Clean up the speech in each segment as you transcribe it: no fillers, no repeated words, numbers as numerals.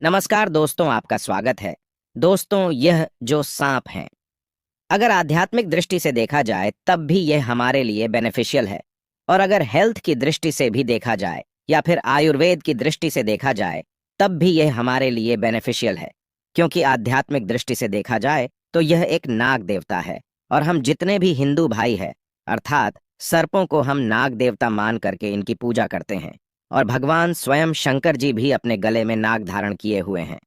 नमस्कार दोस्तों, आपका स्वागत है। दोस्तों, यह जो सांप हैं, अगर आध्यात्मिक दृष्टि से देखा जाए तब भी यह हमारे लिए बेनिफिशियल है। और अगर हेल्थ की दृष्टि से भी देखा जाए या फिर आयुर्वेद की दृष्टि से देखा जाए तब भी यह हमारे लिए बेनिफिशियल है। क्योंकि आध्यात्मिक दृष्टि से देखा जाए तो यह एक नाग देवता है। और हम जितने भी हिंदू भाई हैं, अर्थात सर्पों को हम नाग देवता मान करके इनकी पूजा करते हैं। और भगवान स्वयं शंकर जी भी अपने गले में नाग धारण किए हुए हैं।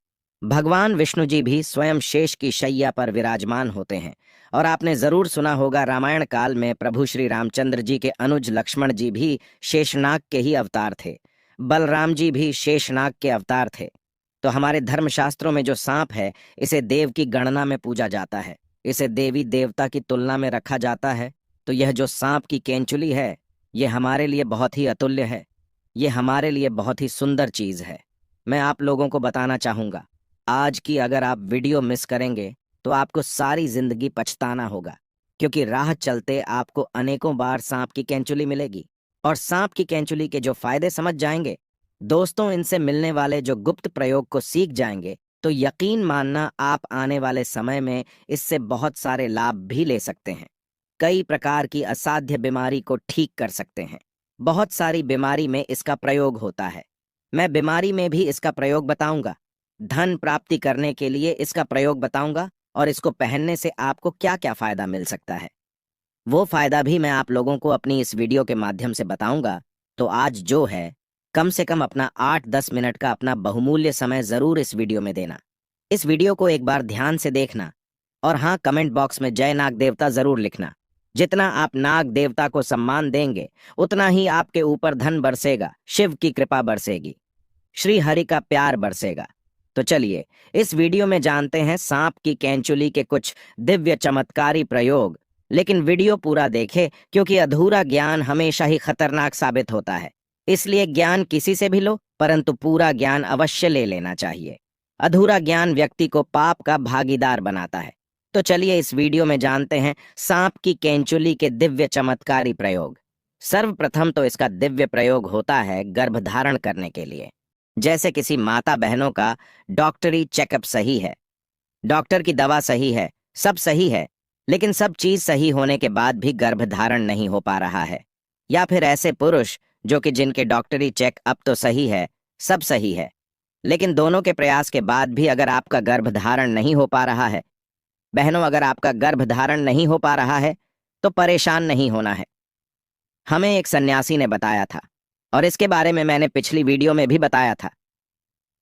भगवान विष्णु जी भी स्वयं शेष की शैया पर विराजमान होते हैं। और आपने जरूर सुना होगा, रामायण काल में प्रभु श्री रामचंद्र जी के अनुज लक्ष्मण जी भी शेषनाग के ही अवतार थे। बलराम जी भी शेषनाग के अवतार थे। तो हमारे धर्मशास्त्रों में जो सांप है, इसे देव की गणना में पूजा जाता है। इसे देवी देवता की तुलना में रखा जाता है। तो यह जो सांप की केंचुली है, यह हमारे लिए बहुत ही अतुल्य है। ये हमारे लिए बहुत ही सुंदर चीज है। मैं आप लोगों को बताना चाहूंगा, आज की अगर आप वीडियो मिस करेंगे तो आपको सारी जिंदगी पछताना होगा। क्योंकि राह चलते आपको अनेकों बार सांप की केंचुली मिलेगी। और सांप की केंचुली के जो फायदे समझ जाएंगे दोस्तों, इनसे मिलने वाले जो गुप्त प्रयोग को सीख जाएंगे, तो यकीन मानना आप आने वाले समय में इससे बहुत सारे लाभ भी ले सकते हैं। कई प्रकार की असाध्य बीमारी को ठीक कर सकते हैं। बहुत सारी बीमारी में इसका प्रयोग होता है। मैं बीमारी में भी इसका प्रयोग बताऊंगा। धन प्राप्ति करने के लिए इसका प्रयोग बताऊंगा। और इसको पहनने से आपको क्या क्या फायदा मिल सकता है, वो फायदा भी मैं आप लोगों को अपनी इस वीडियो के माध्यम से बताऊंगा। तो आज जो है, कम से कम अपना 8-10 मिनट का अपना बहुमूल्य समय जरूर इस वीडियो में देना। इस वीडियो को एक बार ध्यान से देखना। और हाँ, कमेंट बॉक्स में जय नाग देवता जरूर लिखना। जितना आप नाग देवता को सम्मान देंगे, उतना ही आपके ऊपर धन बरसेगा, शिव की कृपा बरसेगी, श्री हरि का प्यार बरसेगा। तो चलिए, इस वीडियो में जानते हैं सांप की कैंचुली के कुछ दिव्य चमत्कारी प्रयोग। लेकिन वीडियो पूरा देखें, क्योंकि अधूरा ज्ञान हमेशा ही खतरनाक साबित होता है। इसलिए ज्ञान किसी से भी लो, परंतु पूरा ज्ञान अवश्य ले लेना चाहिए। अधूरा ज्ञान व्यक्ति को पाप का भागीदार बनाता है। तो चलिए, इस वीडियो में जानते हैं सांप की कैंचुली के दिव्य चमत्कारी प्रयोग। सर्वप्रथम तो इसका दिव्य प्रयोग होता है गर्भधारण करने के लिए। जैसे किसी माता बहनों का डॉक्टरी चेकअप सही है, डॉक्टर की दवा सही है, सब सही है, लेकिन सब चीज सही होने के बाद भी गर्भधारण नहीं हो पा रहा है। या फिर ऐसे पुरुष जो कि जिनके डॉक्टरी चेकअप तो सही है, सब सही है, लेकिन दोनों के प्रयास के बाद भी अगर आपका गर्भधारण नहीं हो पा रहा है, बहनों, अगर आपका गर्भधारण नहीं हो पा रहा है तो परेशान नहीं होना है। हमें एक सन्यासी ने बताया था, और इसके बारे में मैंने पिछली वीडियो में भी बताया था।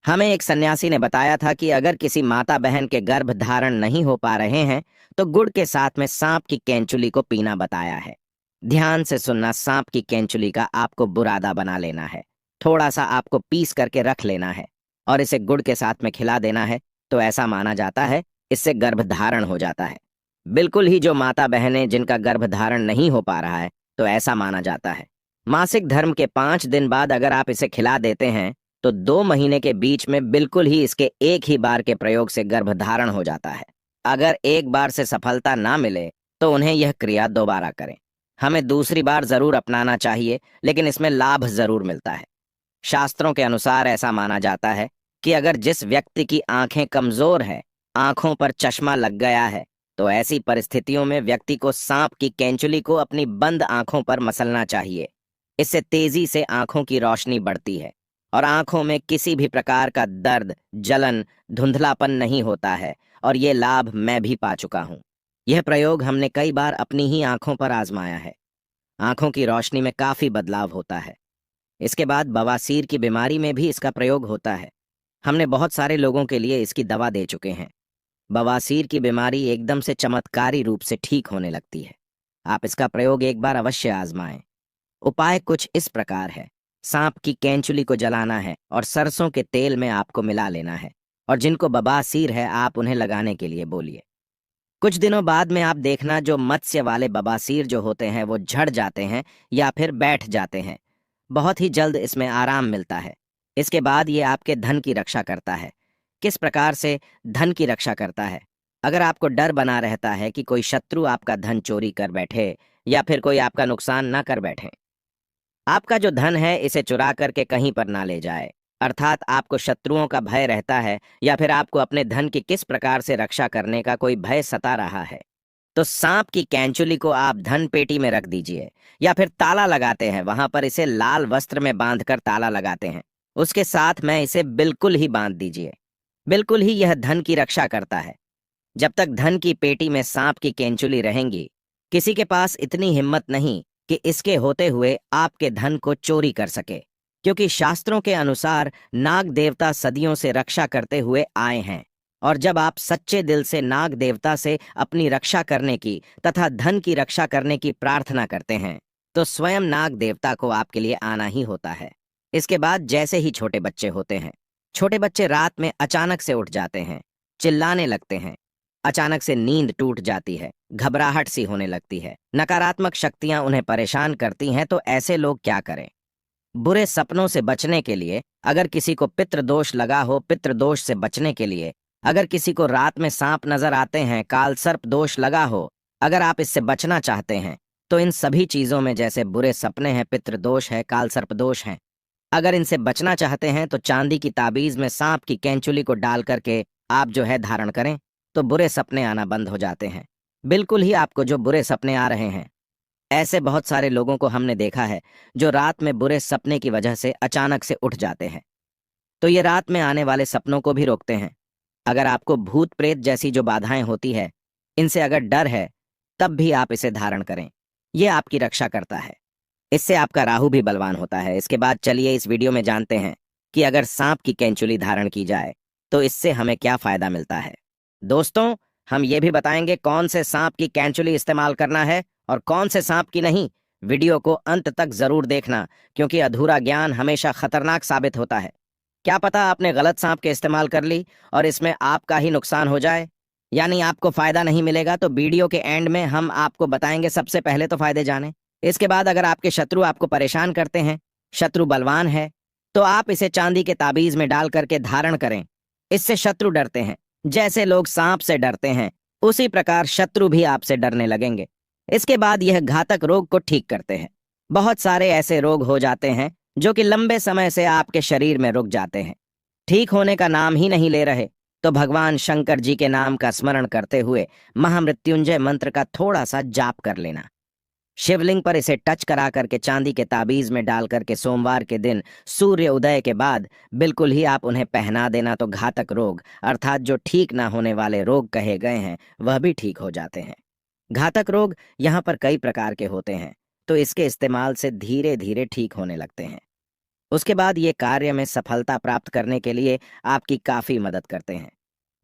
हमें एक सन्यासी ने बताया था कि अगर किसी माता बहन के गर्भ धारण नहीं हो पा रहे हैं तो गुड़ के साथ में सांप की केंचुली को पीना बताया है। ध्यान से सुनना, सांप की केंचुली का आपको बुरादा बना लेना है। थोड़ा सा आपको पीस करके रख लेना है और इसे गुड़ के साथ में खिला देना है। तो ऐसा माना जाता है इससे गर्भ धारण हो जाता है। बिल्कुल ही जो माता बहनें जिनका गर्भ धारण नहीं हो पा रहा है, तो ऐसा माना जाता है मासिक धर्म के 5 दिन बाद अगर आप इसे खिला देते हैं तो 2 महीने के बीच में बिल्कुल ही इसके एक ही बार के प्रयोग से गर्भधारण हो जाता है। अगर एक बार से सफलता ना मिले तो उन्हें यह क्रिया दोबारा करें। हमें दूसरी बार जरूर अपनाना चाहिए, लेकिन इसमें लाभ जरूर मिलता है। शास्त्रों के अनुसार ऐसा माना जाता है कि अगर जिस व्यक्ति की आंखें कमजोर है, आंखों पर चश्मा लग गया है, तो ऐसी परिस्थितियों में व्यक्ति को सांप की केंचुली को अपनी बंद आंखों पर मसलना चाहिए। इससे तेजी से आंखों की रोशनी बढ़ती है और आंखों में किसी भी प्रकार का दर्द, जलन, धुंधलापन नहीं होता है। और ये लाभ मैं भी पा चुका हूँ। यह प्रयोग हमने कई बार अपनी ही आंखों पर आजमाया है। आंखों की रोशनी में काफी बदलाव होता है। इसके बाद बवासीर की बीमारी में भी इसका प्रयोग होता है। हमने बहुत सारे लोगों के लिए इसकी दवा दे चुके हैं। बवासीर की बीमारी एकदम से चमत्कारी रूप से ठीक होने लगती है। आप इसका प्रयोग एक बार अवश्य आजमाएं। उपाय कुछ इस प्रकार है। सांप की केंचुली को जलाना है और सरसों के तेल में आपको मिला लेना है। और जिनको बवासीर है, आप उन्हें लगाने के लिए बोलिए। कुछ दिनों बाद में आप देखना, जो मत्स्य वाले बवासीर जो होते हैं वो झड़ जाते हैं या फिर बैठ जाते हैं। बहुत ही जल्द इसमें आराम मिलता है। इसके बाद ये आपके धन की रक्षा करता है। किस प्रकार से धन की रक्षा करता है? अगर आपको डर बना रहता है कि कोई शत्रु आपका धन चोरी कर बैठे या फिर कोई आपका नुकसान ना कर बैठे, आपका जो धन है इसे चुरा करके कहीं पर ना ले जाए, अर्थात आपको शत्रुओं का भय रहता है या फिर आपको अपने धन की किस प्रकार से रक्षा करने का कोई भय सता रहा है, तो सांप की कैंचुली को आप धन पेटी में रख दीजिए या फिर ताला लगाते हैं वहां पर इसे लाल वस्त्र में बांधकर ताला लगाते हैं, उसके साथ में इसे बिल्कुल ही बांध दीजिए। बिल्कुल ही यह धन की रक्षा करता है। जब तक धन की पेटी में सांप की केंचुली रहेंगी, किसी के पास इतनी हिम्मत नहीं कि इसके होते हुए आपके धन को चोरी कर सके, क्योंकि शास्त्रों के अनुसार नाग देवता सदियों से रक्षा करते हुए आए हैं। और जब आप सच्चे दिल से नाग देवता से अपनी रक्षा करने की तथा धन की रक्षा करने की प्रार्थना करते हैं, तो स्वयं नाग देवता को आपके लिए आना ही होता है। इसके बाद जैसे ही छोटे बच्चे होते हैं, छोटे बच्चे रात में अचानक से उठ जाते हैं, चिल्लाने लगते हैं, अचानक से नींद टूट जाती है, घबराहट सी होने लगती है, नकारात्मक शक्तियां उन्हें परेशान करती हैं, तो ऐसे लोग क्या करें? बुरे सपनों से बचने के लिए, अगर किसी को पितृदोष लगा हो, पितृदोष से बचने के लिए, अगर किसी को रात में सांप नजर आते हैं, काल सर्प दोष लगा हो, अगर आप इससे बचना चाहते हैं, तो इन सभी चीजों में जैसे बुरे सपने हैं, पितृदोष है, काल सर्प दोष है, अगर इनसे बचना चाहते हैं तो चांदी की ताबीज में सांप की कैंचुली को डाल करके आप जो है धारण करें, तो बुरे सपने आना बंद हो जाते हैं। बिल्कुल ही आपको जो बुरे सपने आ रहे हैं, ऐसे बहुत सारे लोगों को हमने देखा है जो रात में बुरे सपने की वजह से अचानक से उठ जाते हैं। तो ये रात में आने वाले सपनों को भी रोकते हैं। अगर आपको भूत प्रेत जैसी जो बाधाएं होती है, इनसे अगर डर है, तब भी आप इसे धारण करें। ये आपकी रक्षा करता है। इससे आपका राहु भी बलवान होता है। इसके बाद चलिए इस वीडियो में जानते हैं कि अगर सांप की कैंचुली धारण की जाए तो इससे हमें क्या फायदा मिलता है। दोस्तों, हम ये भी बताएंगे कौन से सांप की कैंचुली इस्तेमाल करना है और कौन से सांप की नहीं। वीडियो को अंत तक जरूर देखना, क्योंकि अधूरा ज्ञान हमेशा खतरनाक साबित होता है। क्या पता आपने गलत सांप के इस्तेमाल कर ली और इसमें आपका ही नुकसान हो जाए, यानी आपको फायदा नहीं मिलेगा। तो वीडियो के एंड में हम आपको बताएंगे सबसे पहले तो फायदे जाने। इसके बाद अगर आपके शत्रु आपको परेशान करते हैं, शत्रु बलवान है, तो आप इसे चांदी के ताबीज में डाल करके धारण करें। इससे शत्रु डरते हैं। जैसे लोग सांप से डरते हैं, उसी प्रकार शत्रु भी आपसे डरने लगेंगे। इसके बाद यह घातक रोग को ठीक करते हैं। बहुत सारे ऐसे रोग हो जाते हैं जो कि लंबे समय से आपके शरीर में रुक जाते हैं, ठीक होने का नाम ही नहीं ले रहे। तो भगवान शंकर जी के नाम का स्मरण करते हुए महामृत्युंजय मंत्र का थोड़ा सा जाप कर लेना। शिवलिंग पर इसे टच करा करके चांदी के ताबीज में डाल करके सोमवार के दिन सूर्य उदय के बाद बिल्कुल ही आप उन्हें पहना देना, तो घातक रोग अर्थात जो ठीक ना होने वाले रोग कहे गए हैं वह भी ठीक हो जाते हैं। घातक रोग यहाँ पर कई प्रकार के होते हैं, तो इसके इस्तेमाल से धीरे धीरे ठीक होने लगते हैं। उसके बाद ये कार्य में सफलता प्राप्त करने के लिए आपकी काफी मदद करते हैं।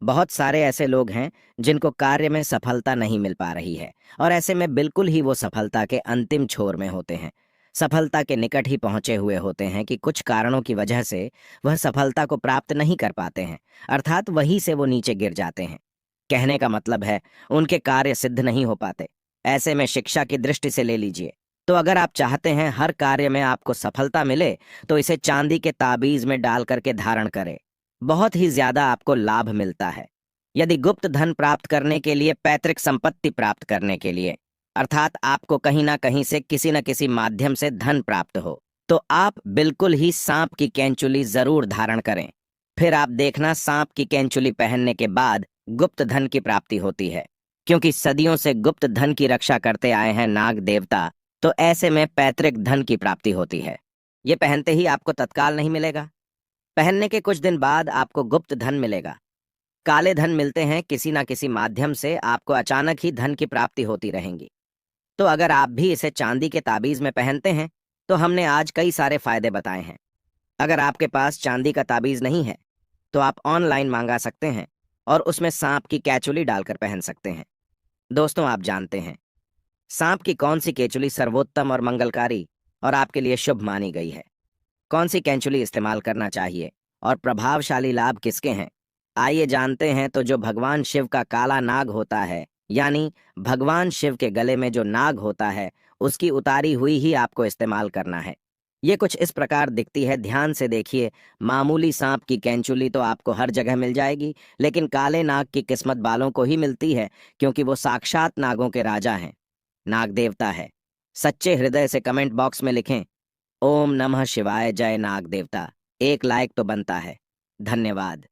बहुत सारे ऐसे लोग हैं जिनको कार्य में सफलता नहीं मिल पा रही है, और ऐसे में बिल्कुल ही वो सफलता के अंतिम छोर में होते हैं, सफलता के निकट ही पहुंचे हुए होते हैं कि कुछ कारणों की वजह से वह सफलता को प्राप्त नहीं कर पाते हैं, अर्थात वहीं से वो नीचे गिर जाते हैं। कहने का मतलब है उनके कार्य सिद्ध नहीं हो पाते। ऐसे में शिक्षा की दृष्टि से ले लीजिए, तो अगर आप चाहते हैं हर कार्य में आपको सफलता मिले, तो इसे चांदी के ताबीज में डाल करके धारण करें। बहुत ही ज्यादा आपको लाभ मिलता है। यदि गुप्त धन प्राप्त करने के लिए, पैतृक संपत्ति प्राप्त करने के लिए, अर्थात आपको कहीं ना कहीं से किसी न किसी माध्यम से धन प्राप्त हो, तो आप बिल्कुल ही सांप की कैंचुली जरूर धारण करें। फिर आप देखना सांप की कैंचुली पहनने के बाद गुप्त धन की प्राप्ति होती है, क्योंकि सदियों से गुप्त धन की रक्षा करते आए हैं नाग देवता। तो ऐसे में पैतृक धन की प्राप्ति होती है। ये पहनते ही आपको तत्काल नहीं मिलेगा, पहनने के कुछ दिन बाद आपको गुप्त धन मिलेगा। काले धन मिलते हैं, किसी ना किसी माध्यम से आपको अचानक ही धन की प्राप्ति होती रहेंगी। तो अगर आप भी इसे चांदी के ताबीज में पहनते हैं, तो हमने आज कई सारे फायदे बताए हैं। अगर आपके पास चांदी का ताबीज नहीं है, तो आप ऑनलाइन मंगा सकते हैं और उसमें सांप की कैचुली डालकर पहन सकते हैं। दोस्तों, आप जानते हैं सांप की कौन सी केचुली सर्वोत्तम और मंगलकारी और आपके लिए शुभ मानी गई है? कौन सी कैंचुली इस्तेमाल करना चाहिए और प्रभावशाली लाभ किसके हैं? आइए जानते हैं। तो जो भगवान शिव का काला नाग होता है, यानी भगवान शिव के गले में जो नाग होता है, उसकी उतारी हुई ही आपको इस्तेमाल करना है। ये कुछ इस प्रकार दिखती है, ध्यान से देखिए। मामूली सांप की कैंचुली तो आपको हर जगह मिल जाएगी, लेकिन काले नाग की किस्मत वालों को ही मिलती है, क्योंकि वो साक्षात नागों के राजा हैं, नाग देवता है। सच्चे हृदय से कमेंट बॉक्स में लिखें, ओम नमः शिवाय, जय नाग देवता। एक लाइक तो बनता है। धन्यवाद।